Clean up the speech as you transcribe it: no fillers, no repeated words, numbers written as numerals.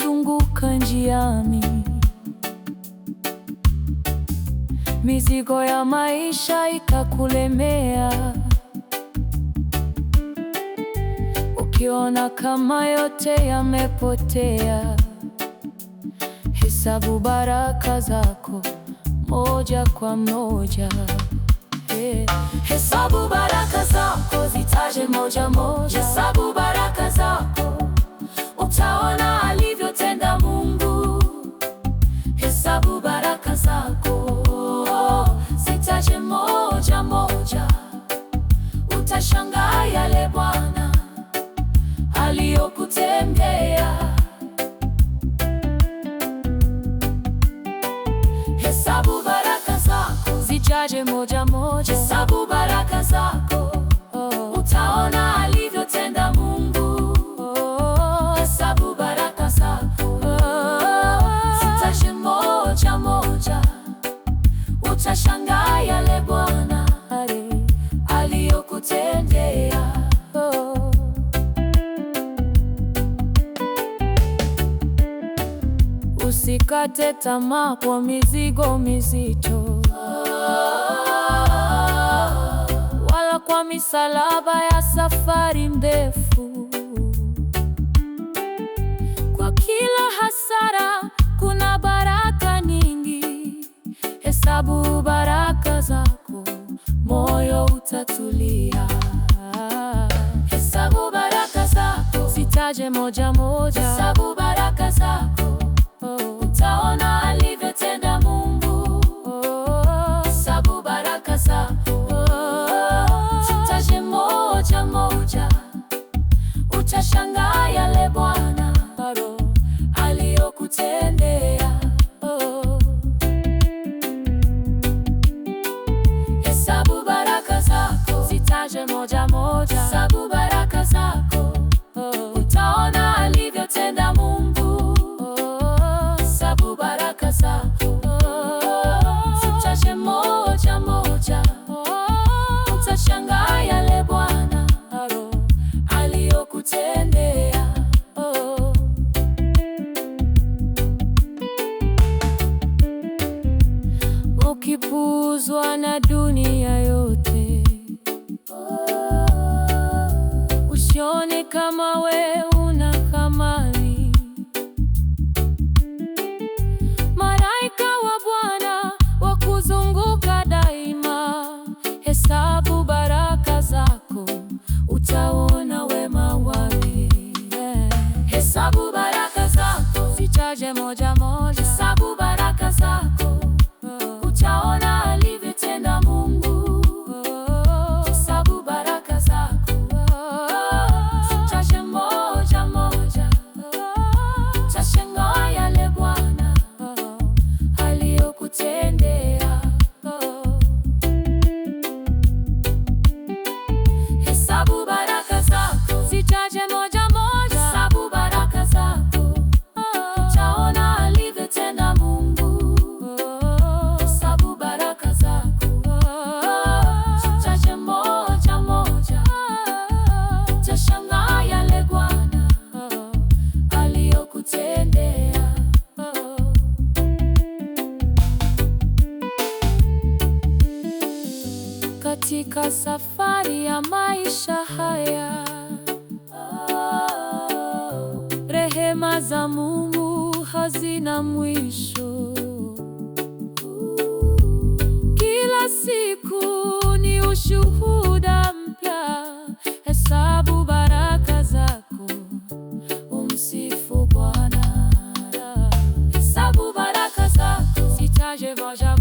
kuzunguka njiani. Mizigo ya maisha ikakulemea, ukiona kama yote yamepotea. Hesabu baraka zako moja kwa moja. Hesabu baraka zako, zitaje moja moja. Hesabu baraka zako, utaona alivyotenda Mungu. Hesabu baraka zako, zitaje moja moja. Utashangaa yale Bwana aliyokutendea. Hesabu baraka zako, zijaje moja moja. Hesabu baraka zako, utaona alivyotenda Mungu. Hesabu baraka zako, zitaje moja moja. Utashangaa yale Bwana aliyokutendea. Usikate tamaa kwa mizigo mizito, wala kwa misalaba ya safari ndefu. Kwa kila hasara kuna baraka nyingi. Hesabu baraka zako, moyo utatulia. Hesabu baraka zako, zitaje moja moja. Hesabu baraka zako, utaona alivyotenda Mungu. Hesabu baraka zako, zitaje moja moja. Utashangaa yale Bwana aliyokutendea. Hesabu baraka zako, zitaje moja moja. Hesabu baraka zako, utaona alivyotenda Mungu. Hesabu baraka zako, zitaje moja moja. Utashangaa yale Bwana aliyokutendea. Ukipuuzwa na dunia yote, usione kama we una thamani. Malaika wa Bwana wakuzunguka daima. Hesabu baraka zako, utaona wema wake. Hesabu baraka zako, zitaje moja moja. Hesabu baraka zako, utaona alivyotenda Mungu. Hesabu baraka zako, zitaje moja moja. Utashangaa yale Bwana aliyokutendea. Hesabu baraka zako, zitaje moja moja. Hesabu baraka zako, utaona alivyotenda Mungu. Hesabu baraka zako, zitaje moja moja. Utashangaa yale Bwana aliyokutendea. Katika safari ya maisha haya, rehema za Mungu hazina mwisho. Kila siku ni ushuhuda mpya. Hesabu baraka zako, umsifu Bwana. Hesabu baraka zako, zitaje moja